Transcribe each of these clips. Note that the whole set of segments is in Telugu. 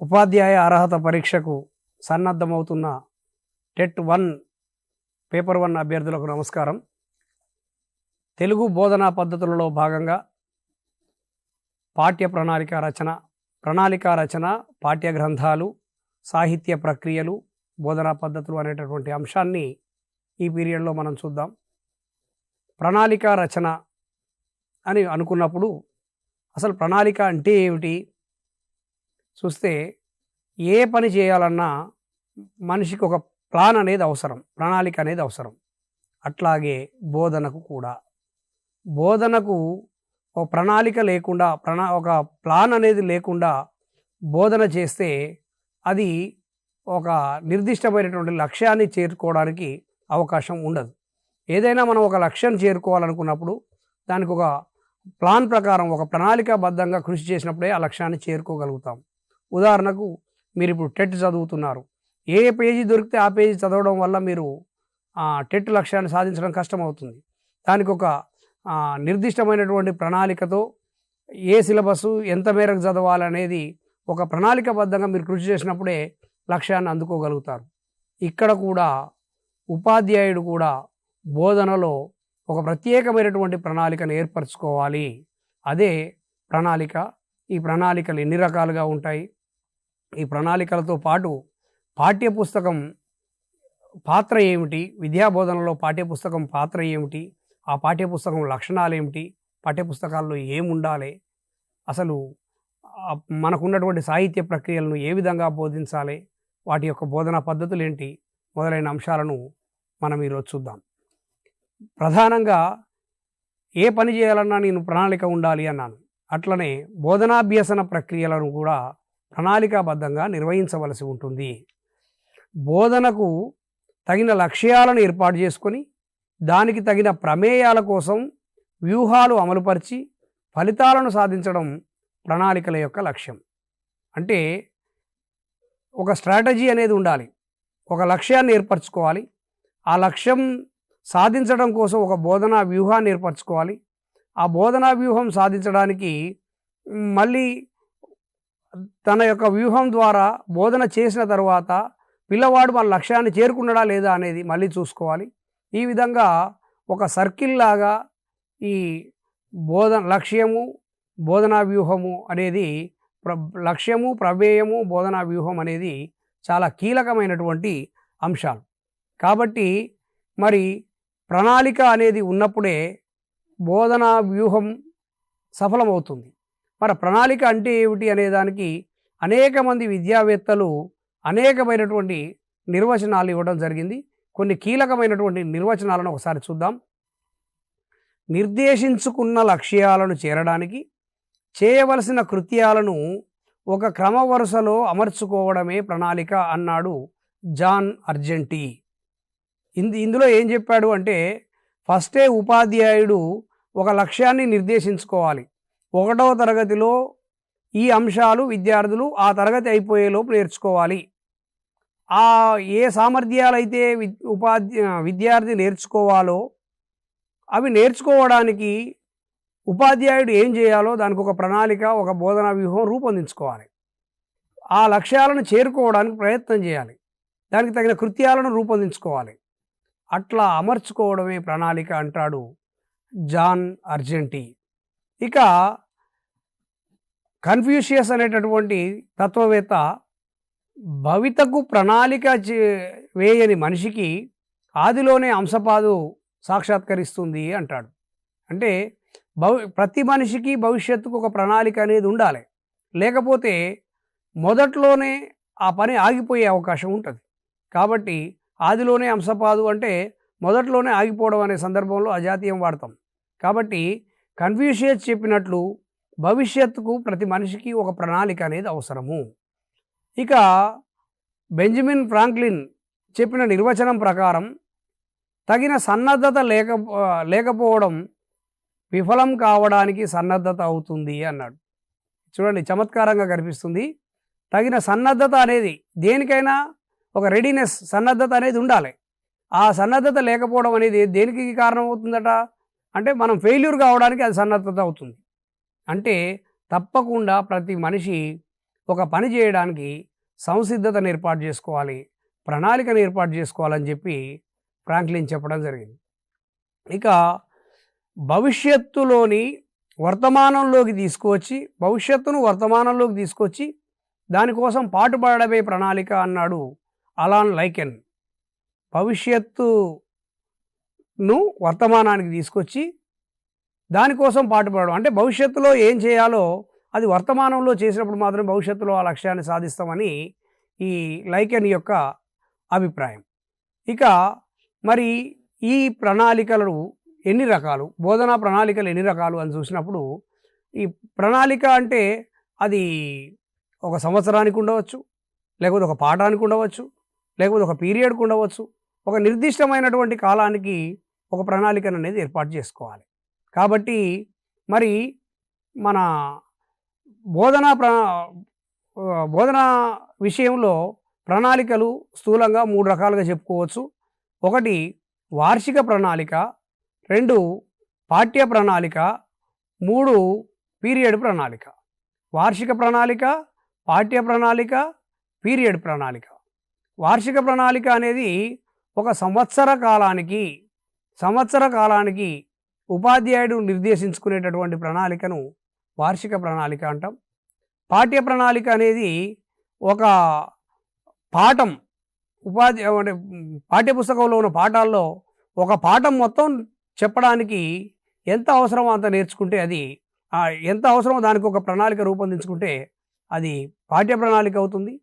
ఉపాధ్యాయ అర్హత పరీక్షకు సన్నద్ధమవుతున్న టెట్ 1 పేపర్ 1 అభ్యర్థులకు నమస్కారం. తెలుగు బోధనా పద్ధతులలో భాగంగా పాఠ్య ప్రణాళిక రచన, పాఠ్య గ్రంథాలు, సాహిత్య ప్రక్రియలు, బోధనా పద్ధతులు అనేటటువంటి అంశాన్ని ఈ పీరియడ్లో మనం చూద్దాం. ప్రణాళిక రచన అని అనుకున్నప్పుడు అసలు ప్రణాళిక అంటే ఏమిటి చూస్తే, ఏ పని చేయాలన్నా మనిషికి ఒక ప్లాన్ అనేది అవసరం, ప్రణాళిక అనేది అవసరం. అట్లాగే బోధనకు కూడా. బోధనకు ఒక ప్రణాళిక లేకుండా, ఒక ప్లాన్ అనేది లేకుండా బోధన చేస్తే అది ఒక నిర్దిష్టమైనటువంటి లక్ష్యాన్ని చేరుకోవడానికి అవకాశం ఉండదు. ఏదైనా మనం ఒక లక్ష్యం చేరుకోవాలనుకున్నప్పుడు దానికి ఒక ప్లాన్ ప్రకారం, ఒక ప్రణాళికాబద్ధంగా కృషి చేసినప్పుడే ఆ లక్ష్యాన్ని చేరుకోగలుగుతాం. ఉదాహరణకు, మీరు ఇప్పుడు టెట్ చదువుతున్నారు. ఏ పేజీ దొరికితే ఆ పేజీ చదవడం వల్ల మీరు టెట్ లక్ష్యాన్ని సాధించడం కష్టమవుతుంది. దానికి ఒక నిర్దిష్టమైనటువంటి ప్రణాళికతో ఏ సిలబస్ ఎంత మేరకు చదవాలనేది ఒక ప్రణాళికాబద్ధంగా మీరు కృషి చేసినప్పుడే లక్ష్యాన్ని అందుకోగలుగుతారు. ఇక్కడ కూడా ఉపాధ్యాయుడు కూడా బోధనలో ఒక ప్రత్యేకమైనటువంటి ప్రణాళికను ఏర్పరచుకోవాలి. అదే ప్రణాళిక. ఈ ప్రణాళికలు ఎన్ని రకాలుగా ఉంటాయి? ఈ ప్రణాళికలతో పాటు పాఠ్యపుస్తకం పాత్ర ఏమిటి, విద్యాబోధనలో పాఠ్యపుస్తకం పాత్ర ఏమిటి, ఆ పాఠ్యపుస్తకం లక్షణాలు ఏమిటి, పాఠ్యపుస్తకాల్లో ఏముండాలి, అసలు మనకున్నటువంటి సాహిత్య ప్రక్రియలను ఏ విధంగా బోధించాలి, వాటి యొక్క బోధనా పద్ధతులు ఏంటి, మొదలైన అంశాలను మనం ఈరోజు చూద్దాం. ప్రధానంగా ఏ పని చేయాలన్నా నేను ప్రణాళిక ఉండాలి అన్నాను. అట్లనే బోధనాభ్యసన ప్రక్రియలను కూడా ప్రణాళికాబద్ధంగా నిర్వహించవలసి ఉంటుంది. బోధనకు తగిన లక్ష్యాలను ఏర్పాటు చేసుకొని దానికి తగిన ప్రమేయాల కోసం వ్యూహాలు అమలుపరిచి ఫలితాలను సాధించడం ప్రణాళికల యొక్క లక్ష్యం. అంటే ఒక స్ట్రాటజీ అనేది ఉండాలి, ఒక లక్ష్యాన్ని ఏర్పరచుకోవాలి. ఆ లక్ష్యం సాధించడం కోసం ఒక బోధనా వ్యూహాన్ని ఏర్పరచుకోవాలి. ఆ బోధనా వ్యూహం సాధించడానికి మళ్ళీ తన యొక్క వ్యూహం ద్వారా బోధన చేసిన తర్వాత పిల్లవాడు మన లక్ష్యాన్ని చేరుకున్నాడా లేదా అనేది మళ్ళీ చూసుకోవాలి. ఈ విధంగా ఒక సర్కిల్ లాగా ఈ లక్ష్యము, బోధనా వ్యూహము అనేది, లక్ష్యము, ప్రమేయము, బోధనా వ్యూహం అనేది చాలా కీలకమైనటువంటి అంశాలు. కాబట్టి మరి ప్రణాళిక అనేది ఉన్నప్పుడే బోధనా వ్యూహం సఫలమవుతుంది. మరి ప్రణాళిక అంటే ఏమిటి అనేదానికి అనేక మంది విద్యావేత్తలు అనేకమైనటువంటి నిర్వచనాలు ఇవ్వడం జరిగింది. కొన్ని కీలకమైనటువంటి నిర్వచనాలను ఒకసారి చూద్దాం. నిర్దేశించుకున్న లక్ష్యాలను చేరడానికి చేయవలసిన కృత్యాలను ఒక క్రమ వరుసలో అమర్చుకోవడమే ప్రణాళిక అన్నాడు జాన్ అర్జెంటీ. ఇందులో ఏం చెప్పాడు అంటే, ఫస్టే ఉపాధ్యాయుడు ఒక లక్ష్యాన్ని నిర్దేశించుకోవాలి. 1వ తరగతిలో ఈ అంశాలు విద్యార్థులు ఆ తరగతి అయిపోయేలోపు నేర్చుకోవాలి. ఏ సామర్థ్యాలైతే విద్యార్థి నేర్చుకోవాలో అవి నేర్చుకోవడానికి ఉపాధ్యాయుడు ఏం చేయాలో దానికి ఒక ప్రణాళిక, ఒక బోధనా వ్యూహం రూపొందించుకోవాలి. ఆ లక్ష్యాలను చేరుకోవడానికి ప్రయత్నం చేయాలి. దానికి తగిన కృత్యాలను రూపొందించుకోవాలి. అట్లా అమర్చుకోవడమే ప్రణాళిక అంటాడు జాన్ అర్జెంటీ. ఇక కన్ఫ్యూషియస్ అనేటటువంటి తత్వవేత్త, భవితకు ప్రణాళిక వేయని మనిషికి ఆదిలోనే అంశపాదు సాక్షాత్కరిస్తుంది అంటాడు. అంటే ప్రతి మనిషికి భవిష్యత్తుకు ఒక ప్రణాళిక అనేది ఉండాలి. లేకపోతే మొదట్లోనే ఆ పని ఆగిపోయే అవకాశం ఉంటుంది. కాబట్టి ఆదిలోనే అంశపాదు అంటే మొదట్లోనే ఆగిపోవడం అనే సందర్భంలో అజాతీయం వాడతాం. కాబట్టి కన్ఫ్యూషియస్ చెప్పినట్లు భవిష్యత్తుకు ప్రతి మనిషికి ఒక ప్రణాళిక అనేది అవసరము. ఇక బెంజమిన్ ఫ్రాంక్లిన్ చెప్పిన నిర్వచనం ప్రకారం తగిన సన్నద్ధత లేకపోవడం విఫలం కావడానికి సన్నద్ధత అవుతుంది అన్నాడు. చూడండి, చమత్కారంగా కనిపిస్తుంది. తగిన సన్నద్ధత అనేది దేనికైనా ఒక రెడీనెస్, సన్నద్ధత అనేది ఉండాలి. ఆ సన్నద్ధత లేకపోవడం అనేది దేనికి కారణం అవుతుందట అంటే, మనం ఫెయిల్యూర్ కావడానికి అది సన్నద్ధత అవుతుంది. అంటే తప్పకుండా ప్రతి మనిషి ఒక పని చేయడానికి సంసిద్ధతను ఏర్పాటు చేసుకోవాలి, ప్రణాళికను ఏర్పాటు చేసుకోవాలని చెప్పి ఫ్రాంక్లిన్ చెప్పడం జరిగింది. ఇక భవిష్యత్తులోని వర్తమానంలోకి తీసుకువచ్చి, భవిష్యత్తును వర్తమానంలోకి తీసుకొచ్చి దానికోసం పాటుపడమే ప్రణాళిక అన్నాడు అలాన్ లైకెన్. భవిష్యత్తును వర్తమానానికి తీసుకొచ్చి దానికోసం పాటుపడడం అంటే భవిష్యత్తులో ఏం చేయాలో అది వర్తమానంలో చేసినప్పుడు మాత్రం భవిష్యత్తులో ఆ లక్ష్యాన్ని సాధిస్తామని ఈ లైకెన్ యొక్క అభిప్రాయం. ఇక మరి ఈ ప్రణాళికలు ఎన్ని రకాలు, బోధనా ప్రణాళికలు ఎన్ని రకాలు అని చూసినప్పుడు ఈ ప్రణాళిక అంటే అది ఒక సంవత్సరానికి ఉండవచ్చు, లేకపోతే ఒక పాఠానికి ఉండవచ్చు, లేకపోతే ఒక పీరియడ్కి ఉండవచ్చు. ఒక నిర్దిష్టమైనటువంటి కాలానికి ఒక ప్రణాళికను అనేది ఏర్పాటు చేసుకోవాలి. కాబట్టి మరి మన బోధనా విషయంలో ప్రణాళికలు స్థూలంగా 3 రకాలుగా చెప్పుకోవచ్చు. ఒకటి వార్షిక ప్రణాళిక, 2 పాఠ్య ప్రణాళిక, 3 పీరియడ్ ప్రణాళిక. వార్షిక ప్రణాళిక, పాఠ్య ప్రణాళిక, పీరియడ్ ప్రణాళిక. వార్షిక ప్రణాళిక అనేది ఒక సంవత్సర కాలానికి ఉపాధ్యాయుడు నిర్దేశించుకునేటటువంటి ప్రణాళికను వార్షిక ప్రణాళిక అంటాం. పాఠ్య ప్రణాళిక అనేది ఒక పాఠం, అంటే పాఠ్యపుస్తకంలో ఉన్న పాఠాల్లో ఒక పాఠం మొత్తం చెప్పడానికి ఎంత అవసరమో అంత నేర్చుకుంటే అది ఎంత అవసరమో దానికి ఒక ప్రణాళిక రూపొందించుకుంటే అది పాఠ్య ప్రణాళిక అవుతుంది.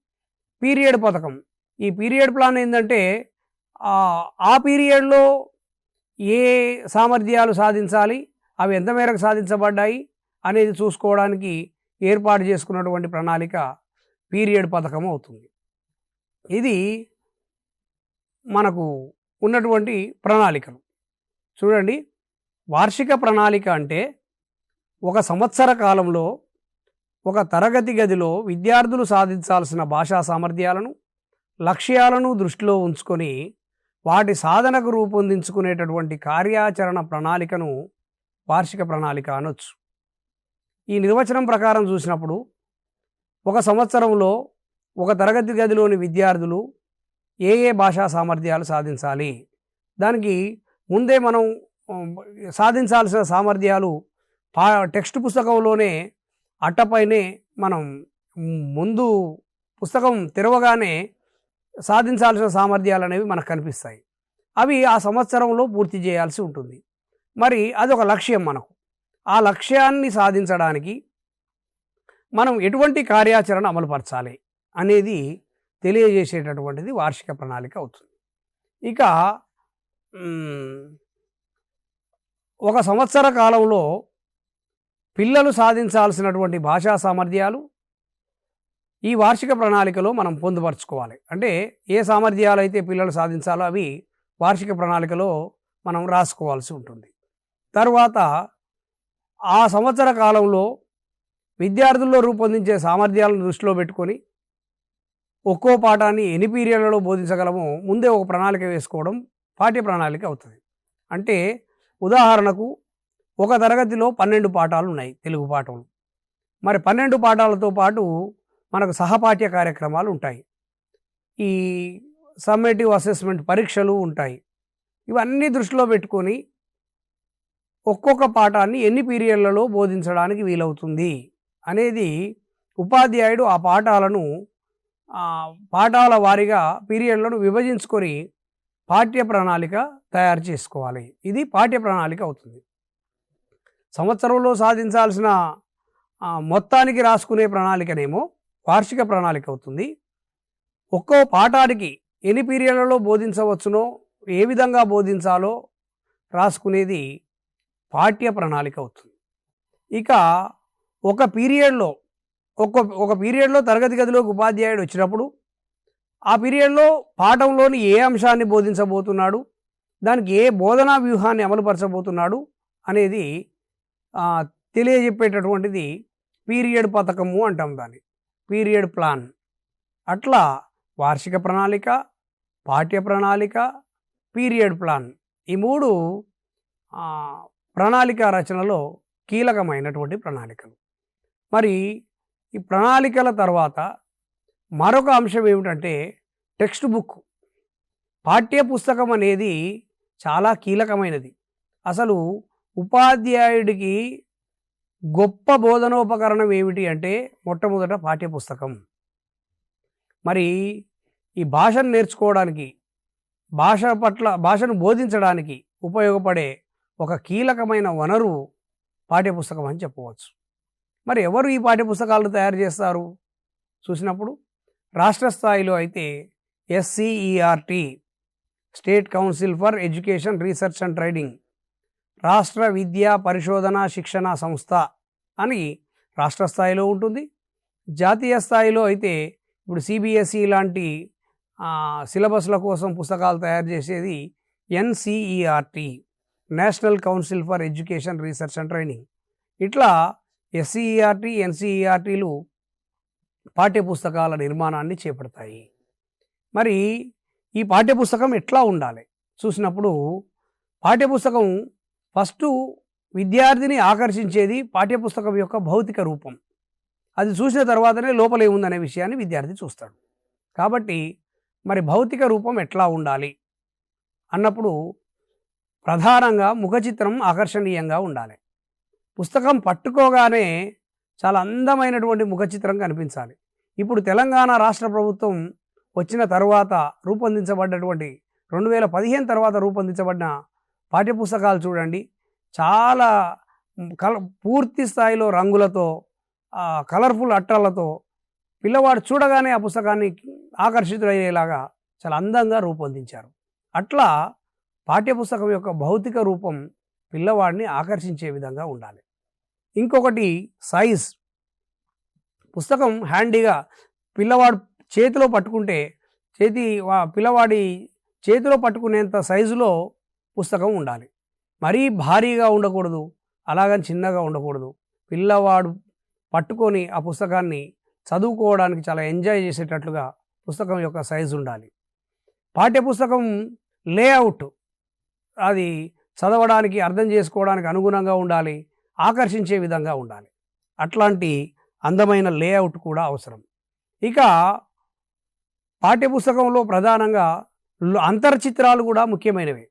పీరియడ్ పథకం, ఈ పీరియడ్ ప్లాన్ ఏంటంటే ఆ పీరియడ్లో ఏ సామర్థ్యాలు సాధించాలి, అవి ఎంత మేరకు సాధించబడ్డాయి అనేది చూసుకోవడానికి ఏర్పాటు చేసుకున్నటువంటి ప్రణాళిక పీరియడ్ పథకం అవుతుంది. ఇది మనకు ఉన్నటువంటి ప్రణాళికలు. చూడండి, వార్షిక ప్రణాళిక అంటే ఒక సంవత్సర కాలంలో ఒక తరగతి గదిలో విద్యార్థులు సాధించాల్సిన భాషా సామర్థ్యాలను, లక్ష్యాలను దృష్టిలో ఉంచుకొని వాటి సాధనకు రూపొందించుకునేటటువంటి కార్యాచరణ ప్రణాళికను వార్షిక ప్రణాళిక అనొచ్చు. ఈ నిర్వచనం ప్రకారం చూసినప్పుడు ఒక సంవత్సరంలో ఒక తరగతి గదిలోని విద్యార్థులు ఏ భాషా సామర్థ్యాలు సాధించాలి, దానికి ముందే మనం సాధించాల్సిన సామర్థ్యాలు టెక్స్ట్ పుస్తకంలోనే అట్టపైనే మనం ముందు పుస్తకం తెరవగానే సాధించాల్సిన సామర్థ్యాలు అనేవి మనకు కనిపిస్తాయి. అవి ఆ సంవత్సరంలో పూర్తి చేయాల్సి ఉంటుంది. మరి అదొక లక్ష్యం మనకు. ఆ లక్ష్యాన్ని సాధించడానికి మనం ఎటువంటి కార్యాచరణ అమలుపరచాలి అనేది తెలియజేసేటటువంటిది వార్షిక ప్రణాళిక అవుతుంది. ఇక ఒక సంవత్సర కాలంలో పిల్లలు సాధించాల్సినటువంటి భాషా సామర్థ్యాలు ఈ వార్షిక ప్రణాళికలో మనం పొందుపరచుకోవాలి. అంటే ఏ సామర్థ్యాలు అయితే పిల్లలు సాధించాలో అవి వార్షిక ప్రణాళికలో మనం రాసుకోవాల్సి ఉంటుంది. తర్వాత ఆ సంవత్సర కాలంలో విద్యార్థుల్లో రూపొందించే సామర్థ్యాలను దృష్టిలో పెట్టుకొని ఒక్కో పాఠాన్ని ఎన్ని పీరియడ్లలో బోధించగలమో ముందే ఒక ప్రణాళిక వేసుకోవడం పాఠ్య ప్రణాళిక అవుతుంది. అంటే ఉదాహరణకు ఒక తరగతిలో 12 పాఠాలు ఉన్నాయి, తెలుగు పాఠాలు. మరి 12 పాఠాలతో పాటు మనకు సహపాఠ్య కార్యక్రమాలు ఉంటాయి, ఈ సమ్మేటివ్ అసెస్మెంట్ పరీక్షలు ఉంటాయి. ఇవన్నీ దృష్టిలో పెట్టుకొని ఒక్కొక్క పాఠాన్ని ఎన్ని పీరియడ్లలో బోధించడానికి వీలవుతుంది అనేది ఉపాధ్యాయుడు ఆ పాఠాల వారీగా పీరియడ్లను విభజించుకొని పాఠ్య ప్రణాళిక తయారు చేసుకోవాలి. ఇది పాఠ్య ప్రణాళిక అవుతుంది. సంవత్సరంలో సాధించాల్సిన మొత్తానికి రాసుకునే ప్రణాళికనేమో వార్షిక ప్రణాళిక అవుతుంది. ఒక్కో పాఠానికి ఎన్ని పీరియడ్లలో బోధించవచ్చునో, ఏ విధంగా బోధించాలో రాసుకునేది పాఠ్య ప్రణాళిక అవుతుంది. ఇక ఒక పీరియడ్లో తరగతి గదిలోకి ఉపాధ్యాయుడు వచ్చినప్పుడు ఆ పీరియడ్లో పాఠంలోని ఏ అంశాన్ని బోధించబోతున్నాడు, దానికి ఏ బోధనా వ్యూహాన్ని అమలుపరచబోతున్నాడు అనేది తెలియజెప్పేటటువంటిది పీరియడ్ పథకము అంటాం దాన్ని, పీరియడ్ ప్లాన్. అట్లా వార్షిక ప్రణాళిక, పాఠ్య ప్రణాళిక, పీరియడ్ ప్లాన్, ఈ 3 ప్రణాళిక రచనలో కీలకమైనటువంటి ప్రణాళికలు. మరి ఈ ప్రణాళికల తర్వాత మరొక అంశం ఏమిటంటే టెక్స్ట్ బుక్. పాఠ్య పుస్తకం అనేది చాలా కీలకమైనది. అసలు ఉపాధ్యాయుడికి గొప్ప బోధనోపకరణం ఏమిటి అంటే మొట్టమొదట పాఠ్యపుస్తకం. మరి ఈ భాషను నేర్చుకోవడానికి, భాషను బోధించడానికి ఉపయోగపడే ఒక కీలకమైన వనరు పాఠ్యపుస్తకం అని చెప్పవచ్చు. మరి ఎవరు ఈ పాఠ్యపుస్తకాలను తయారు చేస్తారు చూసినప్పుడు రాష్ట్ర స్థాయిలో అయితే SCERT, state council for education research and training, రాష్ట్ర విద్యా పరిశోధన శిక్షణ సంస్థ అని రాష్ట్ర స్థాయిలో ఉంటుంది. జాతీయ స్థాయిలో అయితే ఇప్పుడు CBSE లాంటి సిలబస్ల కోసం పుస్తకాలు తయారు చేసేది NCERT, national council for education research and training. ఇట్లా SCERT, NCERTలు పాఠ్యపుస్తకాల నిర్మాణాన్ని చేపడతాయి. మరి ఈ పాఠ్యపుస్తకం ఎట్లా ఉండాలి చూసినప్పుడు పాఠ్యపుస్తకం ఫస్ట్ విద్యార్థిని ఆకర్షించేది పాఠ్యపుస్తకం యొక్క భౌతిక రూపం. అది చూసిన తర్వాతనే లోపల ఏముందనే విషయాన్ని విద్యార్థి చూస్తాడు. కాబట్టి మరి భౌతిక రూపం ఎట్లా ఉండాలి అన్నప్పుడు ప్రధానంగా ముఖ చిత్రం ఆకర్షణీయంగా ఉండాలి. పుస్తకం పట్టుకోగానే చాలా అందమైనటువంటి ముఖ చిత్రం కనిపించాలి. ఇప్పుడు తెలంగాణ రాష్ట్ర ప్రభుత్వం వచ్చిన తర్వాత రూపొందించబడ్డటువంటి 2015 తర్వాత రూపొందించబడిన పాఠ్యపుస్తకాలు చూడండి, చాలా పూర్తి స్థాయిలో రంగులతో, కలర్ఫుల్ అట్టలతో పిల్లవాడు చూడగానే ఆ పుస్తకాన్ని ఆకర్షితుడయ్యేలాగా చాలా అందంగా రూపొందించారు. అట్లా పాఠ్యపుస్తకం యొక్క భౌతిక రూపం పిల్లవాడిని ఆకర్షించే విధంగా ఉండాలి. ఇంకొకటి సైజ్. పుస్తకం హ్యాండీగా పిల్లవాడు చేతిలో పట్టుకుంటే పిల్లవాడి చేతిలో పట్టుకునేంత సైజులో పుస్తకం ఉండాలి. మరీ భారీగా ఉండకూడదు, అలాగని చిన్నగా ఉండకూడదు. పిల్లవాడు పట్టుకొని ఆ పుస్తకాన్ని చదువుకోవడానికి చాలా ఎంజాయ్ చేసేటట్లుగా పుస్తకం యొక్క సైజు ఉండాలి. పాఠ్యపుస్తకం లేఅవుట్ అది చదవడానికి, అర్థం చేసుకోవడానికి అనుగుణంగా ఉండాలి, ఆకర్షించే విధంగా ఉండాలి. అట్లాంటి అందమైన లేఅవుట్ కూడా అవసరం. ఇక పాఠ్యపుస్తకంలో ప్రధానంగా అంతర్చిత్రాలు కూడా ముఖ్యమైనవి.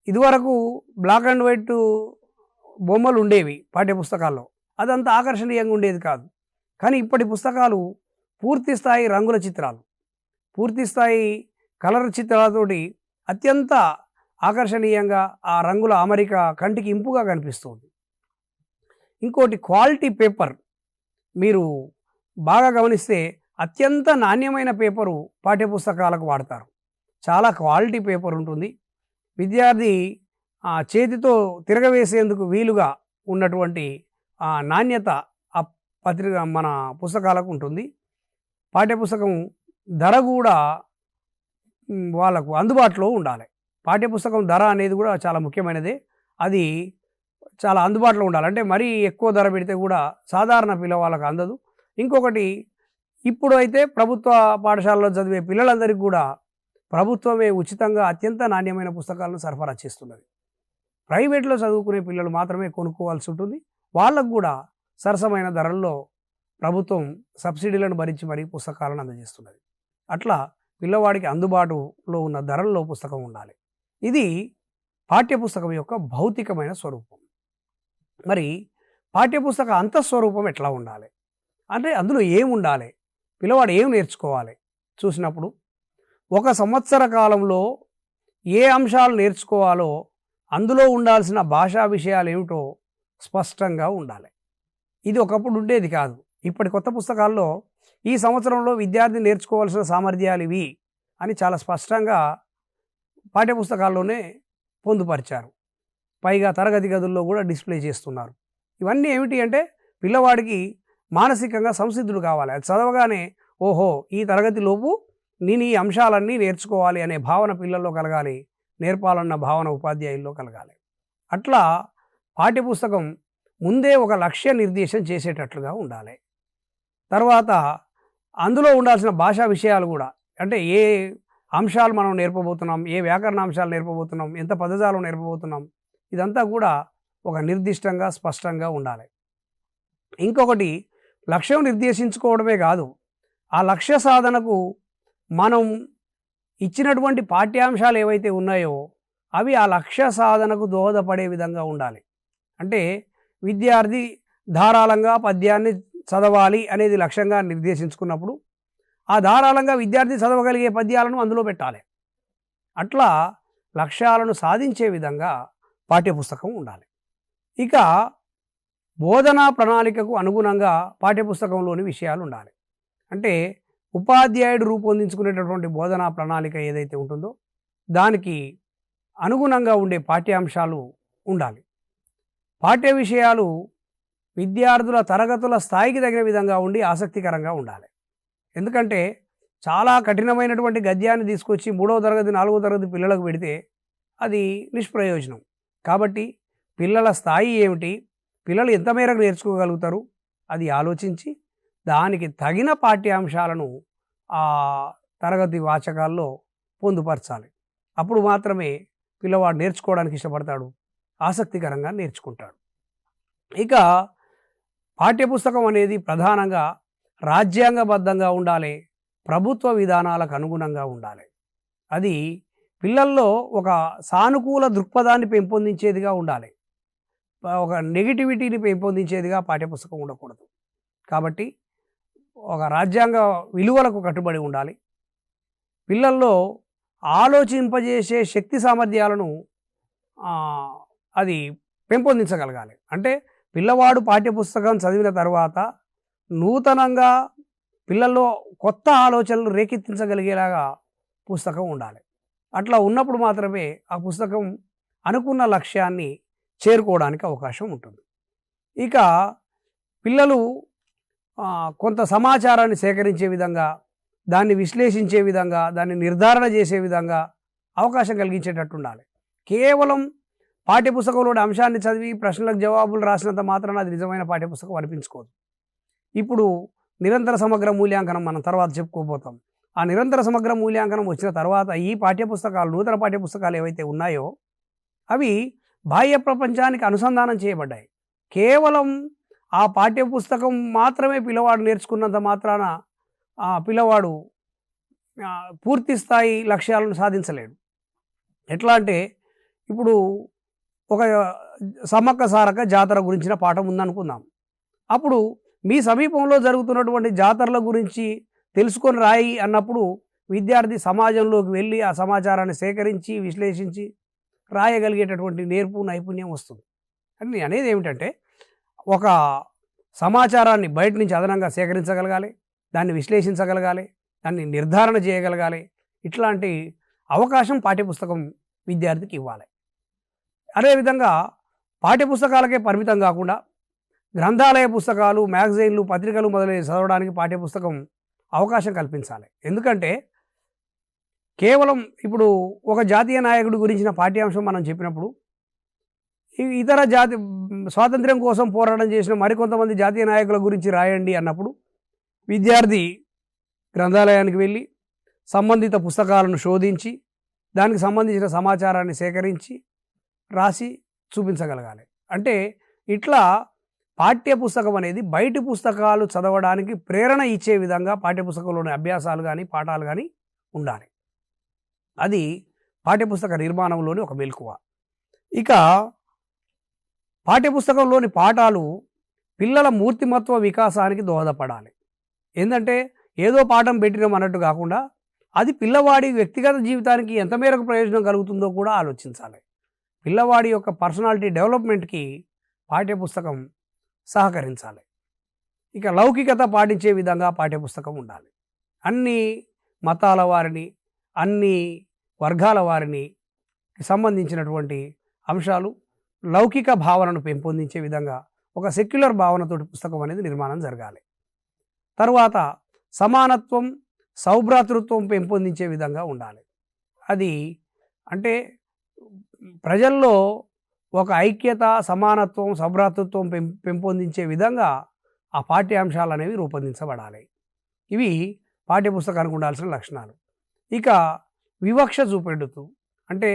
ఇదివరకు బ్లాక్ అండ్ వైట్ బొమ్మలు ఉండేవి పాఠ్యపుస్తకాల్లో, అదంతా ఆకర్షణీయంగా ఉండేది కాదు. కానీ ఇప్పటి పుస్తకాలు పూర్తి స్థాయి రంగుల చిత్రాలు, పూర్తి స్థాయి కలర్ చిత్రాలతోటి అత్యంత ఆకర్షణీయంగా ఆ రంగుల అమరిక కంటికి ఇంపుగా కనిపిస్తుంది. ఇంకోటి క్వాలిటీ పేపర్. మీరు బాగా గమనిస్తే అత్యంత నాణ్యమైన పేపరు పాఠ్యపుస్తకాలకు వాడతారు. చాలా క్వాలిటీ పేపర్ ఉంటుంది. విద్యార్థి చేతితో తిరగవేసేందుకు వీలుగా ఉన్నటువంటి నాణ్యత ఆ మన పుస్తకాలకు ఉంటుంది. పాఠ్యపుస్తకం ధర కూడా వాళ్ళకు అందుబాటులో ఉండాలి. పాఠ్యపుస్తకం ధర అనేది కూడా చాలా ముఖ్యమైనదే. అది చాలా అందుబాటులో ఉండాలి. అంటే మరీ ఎక్కువ ధర పెడితే కూడా సాధారణ పిల్లవాళ్ళకు అందదు. ఇంకొకటి, ఇప్పుడు అయితే ప్రభుత్వ పాఠశాలలో చదివే పిల్లలందరికీ కూడా ప్రభుత్వమే ఉచితంగా అత్యంత నాణ్యమైన పుస్తకాలను సరఫరా చేస్తున్నది. ప్రైవేట్లో చదువుకునే పిల్లలు మాత్రమే కొనుక్కోవాల్సి ఉంటుంది. వాళ్ళకు కూడా సరసమైన ధరల్లో ప్రభుత్వం సబ్సిడీలను భరించి మరీ పుస్తకాలను అందజేస్తున్నది. అట్లా పిల్లవాడికి అందుబాటులో ఉన్న ధరల్లో పుస్తకం ఉండాలి. ఇది పాఠ్యపుస్తకం యొక్క భౌతికమైన స్వరూపం. మరి పాఠ్యపుస్తక అంతఃస్వరూపం ఎట్లా ఉండాలి అంటే అందులో ఏముండాలి, పిల్లవాడు ఏం నేర్చుకోవాలి చూసినప్పుడు ఒక సంవత్సర కాలంలో ఏ అంశాలు నేర్చుకోవాలో అందులో ఉండాల్సిన భాషా విషయాలు ఏమిటో స్పష్టంగా ఉండాలి. ఇది ఒకప్పుడు ఉండేది కాదు. ఇప్పటి కొత్త పుస్తకాల్లో ఈ సంవత్సరంలో విద్యార్థి నేర్చుకోవాల్సిన సామర్థ్యాలు ఇవి అని చాలా స్పష్టంగా పాఠ్యపుస్తకాల్లోనే పొందుపరిచారు. పైగా తరగతి గదుల్లో కూడా డిస్ప్లే చేస్తున్నారు. ఇవన్నీ ఏమిటి అంటే పిల్లవాడికి మానసికంగా సంసిద్ధుడు కావాలి. అది చదవగానే ఓహో ఈ తరగతిలోపు నేను ఈ అంశాలన్నీ నేర్చుకోవాలి అనే భావన పిల్లల్లో కలగాలి, నేర్పాలన్న భావన ఉపాధ్యాయుల్లో కలగాలి. అట్లా పాఠ్యపుస్తకం ముందే ఒక లక్ష్య నిర్దేశం చేసేటట్లుగా ఉండాలి. తర్వాత అందులో ఉండాల్సిన భాషా విషయాలు కూడా, అంటే ఏ అంశాలు మనం నేర్పబోతున్నాం, ఏ వ్యాకరణ అంశాలు నేర్పబోతున్నాం, ఎంత పదజాలం నేర్పబోతున్నాం, ఇదంతా కూడా ఒక నిర్దిష్టంగా స్పష్టంగా ఉండాలి. ఇంకొకటి, లక్ష్యం నిర్దేశించుకోవడమే కాదు, ఆ లక్ష్య సాధనకు మనం ఇచ్చినటువంటి పాఠ్యాంశాలు ఏవైతే ఉన్నాయో అవి ఆ లక్ష్య సాధనకు దోహదపడే విధంగా ఉండాలి. అంటే విద్యార్థి ధారాళంగా పద్యాన్ని చదవాలి అనేది లక్ష్యంగా నిర్దేశించుకున్నప్పుడు ఆ ధారాళంగా విద్యార్థి చదవగలిగే పద్యాలను అందులో పెట్టాలి. అట్లా లక్ష్యాలను సాధించే విధంగా పాఠ్యపుస్తకం ఉండాలి. ఇక బోధనా ప్రణాళికకు అనుగుణంగా పాఠ్యపుస్తకంలోని విషయాలు ఉండాలి. అంటే ఉపాధ్యాయుడు రూపొందించుకునేటటువంటి బోధనా ప్రణాళిక ఏదైతే ఉంటుందో దానికి అనుగుణంగా ఉండే పాఠ్యాంశాలు ఉండాలి. పాఠ్య విషయాలు విద్యార్థుల తరగతుల స్థాయికి తగిన విధంగా ఉండి ఆసక్తికరంగా ఉండాలి. ఎందుకంటే చాలా కఠినమైనటువంటి గద్యాన్ని తీసుకొచ్చి 3వ తరగతి 4వ తరగతి పిల్లలకు పెడితే అది నిష్ప్రయోజనం. కాబట్టి పిల్లల స్థాయి ఏమిటి, పిల్లలు ఎంత మేరకు నేర్చుకోగలుగుతారు అది ఆలోచించి దానికి తగిన పాఠ్యాంశాలను ఆ తరగతి వాచకాల్లో పొందుపరచాలి. అప్పుడు మాత్రమే పిల్లవాడు నేర్చుకోవడానికి ఇష్టపడతాడు, ఆసక్తికరంగా నేర్చుకుంటాడు. ఇక పాఠ్యపుస్తకం అనేది ప్రధానంగా రాజ్యాంగబద్ధంగా ఉండాలి, ప్రభుత్వ విధానాలకు అనుగుణంగా ఉండాలి. అది పిల్లల్లో ఒక సానుకూల దృక్పథాన్ని పెంపొందించేదిగా ఉండాలి, ఒక నెగిటివిటీని పెంపొందించేదిగా పాఠ్యపుస్తకం ఉండకూడదు. కాబట్టి ఒక రాజ్యాంగ విలువలకు కట్టుబడి ఉండాలి. పిల్లల్లో ఆలోచింపజేసే శక్తి సామర్థ్యాలను అది పెంపొందించగలగాలి. అంటే పిల్లవాడు పాఠ్యపుస్తకం చదివిన తర్వాత నూతనంగా పిల్లల్లో కొత్త ఆలోచనలు రేకెత్తించగలిగేలాగా పుస్తకం ఉండాలి. అట్లా ఉన్నప్పుడు మాత్రమే ఆ పుస్తకం అనుకున్న లక్ష్యాన్ని చేరుకోవడానికి అవకాశం ఉంటుంది. ఇక పిల్లలు కొంత సమాచారాన్ని సేకరించే విధంగా, దాన్ని విశ్లేషించే విధంగా, దాన్ని నిర్ధారణ చేసే విధంగా అవకాశం కలిగించేటట్టు ఉండాలి. కేవలం పాఠ్యపుస్తకంలోని అంశాన్ని చదివి ప్రశ్నలకు జవాబులు రాసినంత మాత్రాన అది నిజమైన పాఠ్యపుస్తకం అనిపించుకోదు. ఇప్పుడు నిరంతర సమగ్ర మూల్యాంకనం మనం తర్వాత చెప్పుకోబోతాం. ఆ నిరంతర సమగ్ర మూల్యాంకనం వచ్చిన తర్వాత ఈ పాఠ్యపుస్తకాలు, నూతన పాఠ్యపుస్తకాలు ఏవైతే ఉన్నాయో అవి బాహ్య ప్రపంచానికి అనుసంధానం చేయబడ్డాయి. కేవలం ఆ పాఠ్యపుస్తకం మాత్రమే పిల్లవాడు నేర్చుకున్నంత మాత్రాన ఆ పిల్లవాడు పూర్తి స్థాయి లక్ష్యాలను సాధించలేడు. ఎట్లా అంటే ఇప్పుడు ఒక సమ్మక్క సారక్క జాతర గురించిన పాఠం ఉందనుకుందాం. అప్పుడు మీ సమీపంలో జరుగుతున్నటువంటి జాతరల గురించి తెలుసుకొని రాయి అన్నప్పుడు విద్యార్థి సమాజంలోకి వెళ్ళి ఆ సమాచారాన్ని సేకరించి విశ్లేషించి రాయగలిగేటటువంటి నేర్పు నైపుణ్యం వస్తుంది. అని నేను అనేది ఏమిటంటే ఒక సమాచారాన్ని బయట నుంచి అదనంగా సేకరించగలగాలి, దాన్ని విశ్లేషించగలగాలి, దాన్ని నిర్ధారణ చేయగలగాలి. ఇట్లాంటి అవకాశం పాఠ్యపుస్తకం విద్యార్థికి ఇవ్వాలి. అదేవిధంగా పాఠ్యపుస్తకాలకే పరిమితం కాకుండా గ్రంథాలయ పుస్తకాలు, మ్యాగజైన్లు, పత్రికలు మొదలైన చదవడానికి పాఠ్యపుస్తకం అవకాశం కల్పించాలి. ఎందుకంటే కేవలం ఇప్పుడు ఒక జాతీయ నాయకుడి గురించిన పాఠ్యాంశం మనం చెప్పినప్పుడు ఇతర స్వాతంత్ర్యం కోసం పోరాటం చేసిన మరికొంతమంది జాతీయ నాయకుల గురించి రాయండి అన్నప్పుడు విద్యార్థి గ్రంథాలయానికి వెళ్ళి సంబంధిత పుస్తకాలను శోధించి దానికి సంబంధించిన సమాచారాన్ని సేకరించి రాసి చూపించగలగాలి. అంటే ఇట్లా పాఠ్యపుస్తకం అనేది బయటి పుస్తకాలు చదవడానికి ప్రేరణ ఇచ్చే విధంగా పాఠ్యపుస్తకంలోని అభ్యాసాలు కానీ పాఠాలు కానీ ఉండాలి. అది పాఠ్యపుస్తక నిర్మాణంలోని ఒక మెలకువ. ఇక పాఠ్యపుస్తకంలోని పాఠాలు పిల్లల మూర్తిమత్వ వికాసానికి దోహదపడాలి. ఏంటంటే ఏదో పాఠం పెట్టినాం అన్నట్టు కాకుండా అది పిల్లవాడి వ్యక్తిగత జీవితానికి ఎంత మేరకు ప్రయోజనం కలుగుతుందో కూడా ఆలోచించాలి. పిల్లవాడి యొక్క పర్సనాలిటీ డెవలప్మెంట్కి పాఠ్యపుస్తకం సహకరించాలి. ఇక లౌకికత పాటించే విధంగా పాఠ్యపుస్తకం ఉండాలి. అన్ని మతాల వారిని, అన్ని వర్గాల వారిని సంబంధించినటువంటి అంశాలు లౌకిక భావనను పెంపొందించే విధంగా ఒక సెక్యులర్ భావనతోటి పుస్తకం అనేది నిర్మాణం జరగాలి. తరువాత సమానత్వం, సౌభ్రాతృత్వం పెంపొందించే విధంగా ఉండాలి. అది అంటే ప్రజల్లో ఒక ఐక్యత, సమానత్వం, సౌభ్రాతృత్వం పెంపొందించే విధంగా ఆ పాఠ్యాంశాలు అనేవి రూపొందించబడాలి. ఇవి పాఠ్యపుస్తకానికి ఉండాల్సిన లక్షణాలు. ఇక వివక్ష చూపెడుతూ అంటే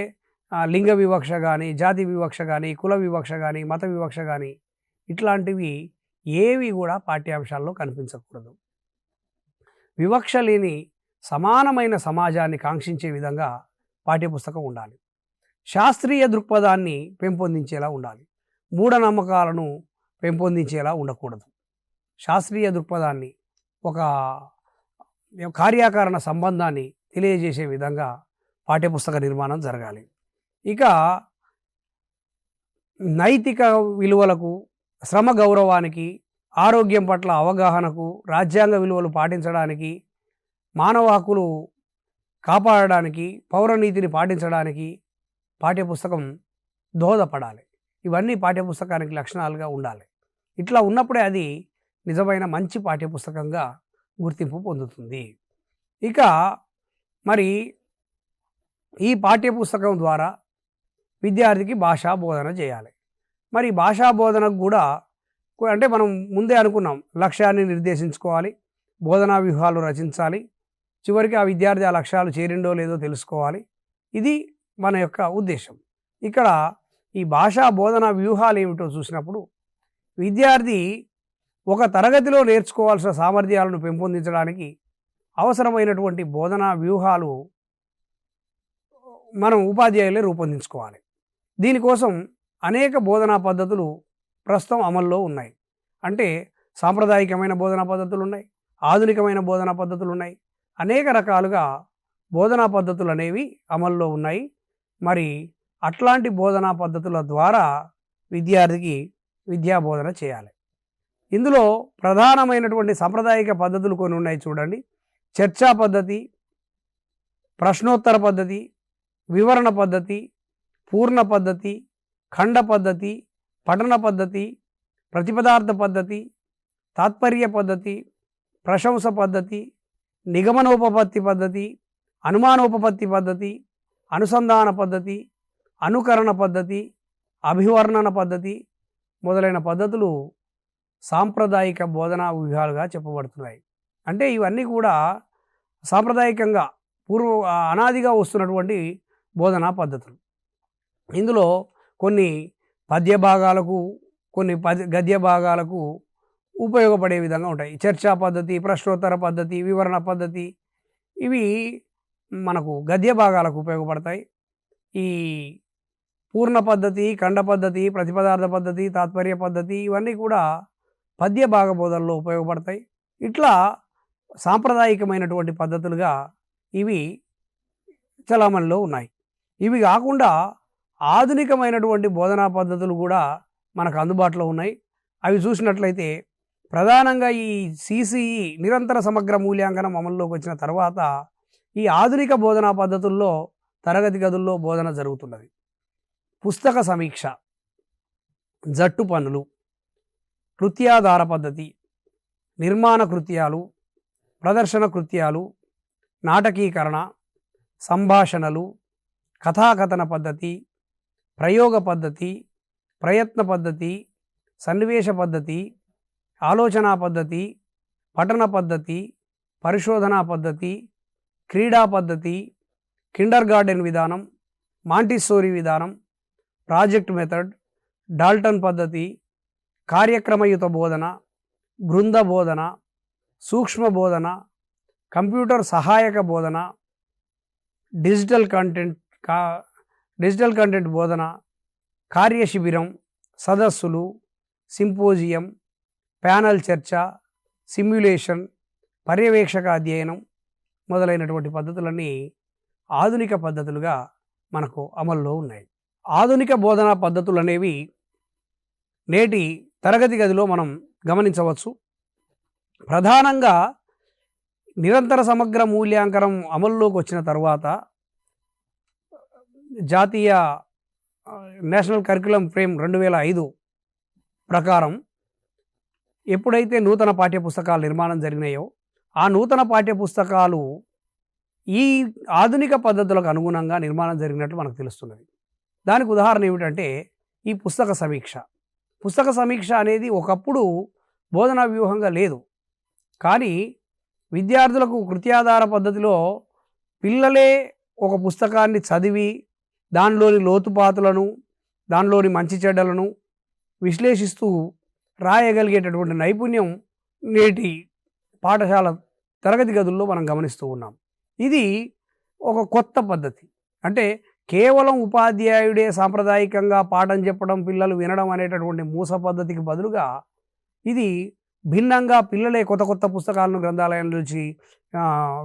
లింగ వివక్ష కానీ, జాతి వివక్ష కానీ, కుల వివక్ష కానీ, మత వివక్ష కానీ ఇట్లాంటివి ఏవి కూడా పాఠ్యాంశాల్లో కనిపించకూడదు. వివక్ష లేని సమానమైన సమాజాన్ని కాంక్షించే విధంగా పాఠ్యపుస్తకం ఉండాలి. శాస్త్రీయ దృక్పథాన్ని పెంపొందించేలా ఉండాలి. మూఢనమ్మకాలను పెంపొందించేలా ఉండకూడదు. శాస్త్రీయ దృక్పథాన్ని, ఒక కార్యాకారణ సంబంధాన్ని తెలియజేసే విధంగా పాఠ్యపుస్తక నిర్మాణం జరగాలి. ఇక నైతిక విలువలకు, శ్రమ గౌరవానికి, ఆరోగ్యం పట్ల అవగాహనకు, రాజ్యాంగ విలువలు పాటించడానికి, మానవ హక్కులు కాపాడడానికి, పౌరనీతిని పాటించడానికి పాఠ్యపుస్తకం దోహదపడాలి. ఇవన్నీ పాఠ్యపుస్తకానికి లక్షణాలుగా ఉండాలి. ఇట్లా ఉన్నప్పుడే అది నిజమైన మంచి పాఠ్యపుస్తకంగా గుర్తింపు పొందుతుంది. ఇక మరి ఈ పాఠ్యపుస్తకం ద్వారా విద్యార్థికి భాషా బోధన చేయాలి. మరి భాషా బోధనకు కూడా అంటే మనం ముందే అనుకున్నాం, లక్ష్యాన్ని నిర్దేశించుకోవాలి, బోధనా వ్యూహాలు రచించాలి, చివరికి ఆ విద్యార్థి ఆ లక్ష్యాలు చేరిండో లేదో తెలుసుకోవాలి. ఇది మన యొక్క ఉద్దేశం. ఇక్కడ ఈ భాషా బోధనా వ్యూహాలు ఏమిటో చూసినప్పుడు విద్యార్థి ఒక తరగతిలో నేర్చుకోవాల్సిన సామర్థ్యాలను పెంపొందించడానికి అవసరమైనటువంటి బోధనా వ్యూహాలు మనం ఉపాధ్యాయులే రూపొందించుకోవాలి. దీనికోసం అనేక బోధనా పద్ధతులు ప్రస్తుతం అమల్లో ఉన్నాయి. అంటే సాంప్రదాయికమైన బోధనా పద్ధతులు ఉన్నాయి, ఆధునికమైన బోధనా పద్ధతులు ఉన్నాయి, అనేక రకాలుగా బోధనా పద్ధతులు అనేవి అమల్లో ఉన్నాయి. మరి అట్లాంటి బోధనా పద్ధతుల ద్వారా విద్యార్థికి విద్యా బోధన చేయాలి. ఇందులో ప్రధానమైనటువంటి సాంప్రదాయిక పద్ధతులు కొన్ని ఉన్నాయి చూడండి. చర్చా పద్ధతి, ప్రశ్నోత్తర పద్ధతి, వివరణ పద్ధతి, పూర్ణ పద్ధతి, ఖండ పద్ధతి, పఠన పద్ధతి, ప్రతిపదార్థ పద్ధతి, తాత్పర్య పద్ధతి, ప్రశంస పద్ధతి, నిగమనోపపత్తి పద్ధతి, అనుమానోపపత్తి పద్ధతి, అనుసంధాన పద్ధతి, అనుకరణ పద్ధతి, అభివర్ణన పద్ధతి మొదలైన పద్ధతులు సాంప్రదాయిక బోధనా వ్యూహాలుగా చెప్పబడుతున్నాయి. అంటే ఇవన్నీ కూడా సాంప్రదాయికంగా అనాదిగా వస్తున్నటువంటి బోధనా పద్ధతులు. ఇందులో కొన్ని పద్య భాగాలకు, కొన్ని గద్య భాగాలకు ఉపయోగపడే విధంగా ఉంటాయి. చర్చా పద్ధతి, ప్రశ్నోత్తర పద్ధతి, వివరణ పద్ధతి ఇవి మనకు గద్య భాగాలకు ఉపయోగపడతాయి. ఈ పూర్ణ పద్ధతి, ఖండ పద్ధతి, ప్రతిపదార్థ పద్ధతి, తాత్పర్య పద్ధతి ఇవన్నీ కూడా పద్య భాగ బోధనలో ఉపయోగపడతాయి. ఇట్లా సాంప్రదాయికమైనటువంటి పద్ధతులుగా ఇవి చలామణిలో ఉన్నాయి. ఇవి కాకుండా ఆధునికమైనటువంటి బోధనా పద్ధతులు కూడా మనకు అందుబాటులో ఉన్నాయి. అవి చూసినట్లయితే ప్రధానంగా ఈ CCE నిరంతర సమగ్ర మూల్యాంకనం అమల్లోకి వచ్చిన తర్వాత ఈ ఆధునిక బోధనా పద్ధతుల్లో తరగతి గదుల్లో బోధన జరుగుతున్నది. పుస్తక సమీక్ష, జట్టు పనులు, కృత్యాధార పద్ధతి, నిర్మాణ కృత్యాలు, ప్రదర్శన కృత్యాలు, నాటకీకరణ, సంభాషణలు, కథాకథన పద్ధతి, ప్రయోగ పద్ధతి, ప్రయత్న పద్ధతి, సన్నివేశ పద్ధతి, ఆలోచనా పద్ధతి, పఠన పద్ధతి, పరిశోధనా పద్ధతి, క్రీడా పద్ధతి, కిండర్ గార్డెన్ విధానం, మాంటిస్సోరీ విధానం, ప్రాజెక్ట్ మెథడ్, డాల్టన్ పద్ధతి, కార్యక్రమయుత బోధన, బృంద బోధన, సూక్ష్మ బోధన, కంప్యూటర్ సహాయక బోధన, డిజిటల్ కంటెంట్ బోధన, కార్యశిబిరం, సదస్సులు, సింపోజియం, ప్యానల్ చర్చ, సిమ్యులేషన్, పర్యవేక్షక అధ్యయనం మొదలైనటువంటి పద్ధతులన్నీ ఆధునిక పద్ధతులుగా మనకు అమల్లో ఉన్నాయి. ఆధునిక బోధనా పద్ధతులు అనేవి నేటి తరగతి గదిలో మనం గమనించవచ్చు. ప్రధానంగా నిరంతర సమగ్ర మూల్యాంకనం అమల్లోకి వచ్చిన తర్వాత జాతీయ నేషనల్ కరిక్యులం ఫ్రేమ్ 2005 ప్రకారం ఎప్పుడైతే నూతన పాఠ్యపుస్తకాల నిర్మాణం జరిగినాయో ఆ నూతన పాఠ్యపుస్తకాలు ఈ ఆధునిక పద్ధతులకు అనుగుణంగా నిర్మాణం జరిగినట్లు మనకు తెలుస్తున్నది. దానికి ఉదాహరణ ఏమిటంటే ఈ పుస్తక సమీక్ష. పుస్తక సమీక్ష అనేది ఒకప్పుడు బోధనా వ్యూహంగా లేదు, కానీ విద్యార్థులకు కృత్యాధార పద్ధతిలో పిల్లలే ఒక పుస్తకాన్ని చదివి దానిలోని లోతుపాతులను, దానిలోని మంచి చెడ్డలను విశ్లేషిస్తూ రాయగలిగేటటువంటి నైపుణ్యం నేటి పాఠశాల తరగతి గదుల్లో మనం గమనిస్తూ ఉన్నాం. ఇది ఒక కొత్త పద్ధతి. అంటే కేవలం ఉపాధ్యాయుడే సాంప్రదాయికంగా పాఠం చెప్పడం, పిల్లలు వినడం అనేటటువంటి మూస పద్ధతికి బదులుగా ఇది భిన్నంగా పిల్లలే కొత్త కొత్త పుస్తకాలను గ్రంథాలయం నుంచి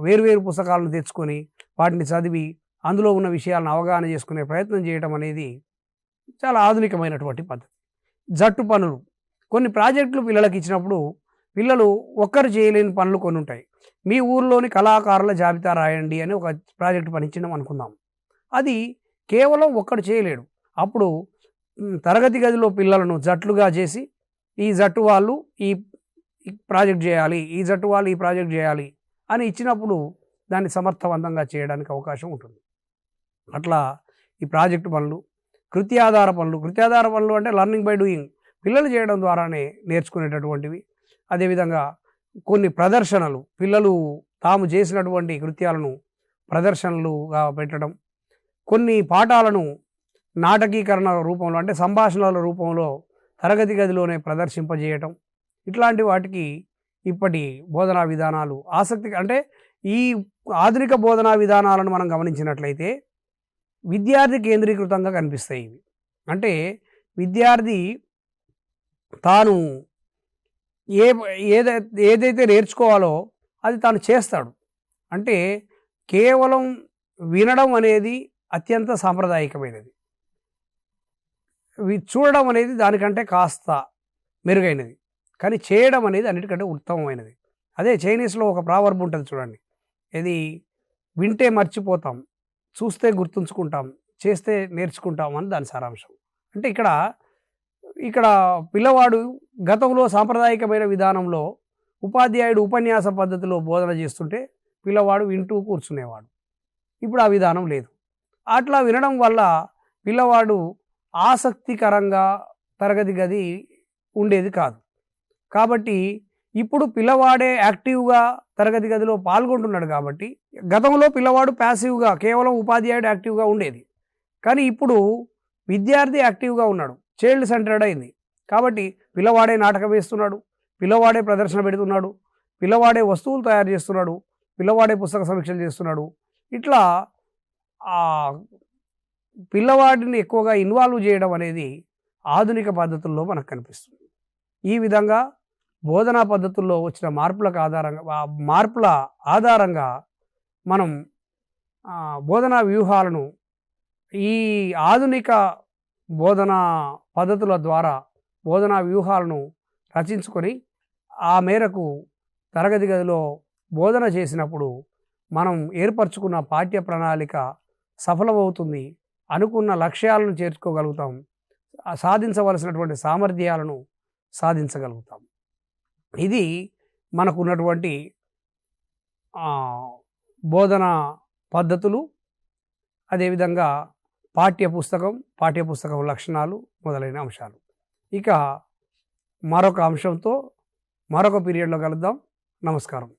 వేరువేరు పుస్తకాలను తెచ్చుకొని వాటిని చదివి అందులో ఉన్న విషయాలను అవగాహన చేసుకునే ప్రయత్నం చేయడం అనేది చాలా ఆధునికమైనటువంటి పద్ధతి. జట్టు పనులు, కొన్ని ప్రాజెక్టులు పిల్లలకు ఇచ్చినప్పుడు పిల్లలు ఒక్కరు చేయలేని పనులు కొన్ని ఉంటాయి. మీ ఊర్లోని కళాకారుల జాబితా రాయండి అని ఒక ప్రాజెక్టు పని ఇచ్చినాం అనుకుందాం. అది కేవలం ఒక్కడు చేయలేడు. అప్పుడు తరగతి గదిలో పిల్లలను జట్లుగా చేసి ఈ జట్టు వాళ్ళు ఈ ప్రాజెక్ట్ చేయాలి, ఈ జట్టు వాళ్ళు ఈ ప్రాజెక్ట్ చేయాలి అని ఇచ్చినప్పుడు దాన్ని సమర్థవంతంగా చేయడానికి అవకాశం ఉంటుంది. అట్లా ఈ ప్రాజెక్టు పనులు, కృత్యాధార పనులు అంటే లర్నింగ్ బై డూయింగ్, పిల్లలు చేయడం ద్వారానే నేర్చుకునేటటువంటివి. అదేవిధంగా కొన్ని ప్రదర్శనలు, పిల్లలు తాము చేసినటువంటి కృత్యాలను ప్రదర్శనలుగా పెట్టడం, కొన్ని పాఠాలను నాటకీకరణ రూపంలో అంటే సంభాషణల రూపంలో తరగతి గదిలోనే ప్రదర్శింపజేయటం, ఇట్లాంటి వాటికి ఇప్పటి బోధనా విధానాలు ఆసక్తి. అంటే ఈ ఆధునిక బోధనా విధానాలను మనం గమనించినట్లయితే విద్యార్థి కేంద్రీకృతంగా కనిపిస్తాయి ఇవి. అంటే విద్యార్థి తాను ఏదైతే నేర్చుకోవాలో అది తాను చేస్తాడు. అంటే కేవలం వినడం అనేది అత్యంత సాంప్రదాయికమైనది, చూడడం అనేది దానికంటే కాస్త మెరుగైనది, కానీ చేయడం అనేది అన్నిటికంటే ఉత్తమమైనది. అదే చైనీస్లో ఒక ప్రావర్బ్ ఉంటుంది చూడండి, ఇది వింటే మర్చిపోతాం, చూస్తే గుర్తుంచుకుంటాం, చేస్తే నేర్చుకుంటాం అని దాని సారాంశం. అంటే ఇక్కడ పిల్లవాడు గతంలో సాంప్రదాయికమైన విధానంలో ఉపాధ్యాయుడు ఉపన్యాస పద్ధతిలో బోధన చేస్తుంటే పిల్లవాడు వింటూ కూర్చునేవాడు. ఇప్పుడు ఆ విధానం లేదు. అట్లా వినడం వల్ల పిల్లవాడు ఆసక్తికరంగా తరగతి గది ఉండేది కాదు. కాబట్టి ఇప్పుడు పిల్లవాడే యాక్టివ్గా తరగతి గదిలో పాల్గొంటున్నాడు. కాబట్టి గతంలో పిల్లవాడు ప్యాసివ్గా కేవలం ఉపాధ్యాయుడు యాక్టివ్గా ఉండేది, కానీ ఇప్పుడు విద్యార్థి యాక్టివ్గా ఉన్నాడు, చైల్డ్ సెంటర్డ్ అయింది. కాబట్టి పిల్లవాడే నాటకం వేస్తున్నాడు, పిల్లవాడే ప్రదర్శన పెడుతున్నాడు, పిల్లవాడే వస్తువులు తయారు చేస్తున్నాడు, పిల్లవాడే పుస్తక సమీక్షలు చేస్తున్నాడు. ఇట్లా పిల్లవాడిని ఎక్కువగా ఇన్వాల్వ్ చేయడం అనేది ఆధునిక పద్ధతుల్లో మనకు కనిపిస్తుంది. ఈ విధంగా బోధనా పద్ధతుల్లో వచ్చిన మార్పుల ఆధారంగా మనం బోధనా వ్యూహాలను ఈ ఆధునిక బోధనా పద్ధతుల ద్వారా బోధనా వ్యూహాలను రచించుకొని ఆ మేరకు తరగతి గదిలో బోధన చేసినప్పుడు మనం ఏర్పరచుకున్న పాఠ్య ప్రణాళిక సఫలమవుతుంది, అనుకున్న లక్ష్యాలను చేర్చుకోగలుగుతాం, సాధించవలసినటువంటి సామర్థ్యాలను సాధించగలుగుతాం. ఇది మనకున్నటువంటి బోధనా పద్ధతులు. అదేవిధంగా పాఠ్యపుస్తకం లక్షణాలు మొదలైన అంశాలు. ఇక మరొక అంశంతో మరొక పీరియడ్లో కలుద్దాం. నమస్కారం.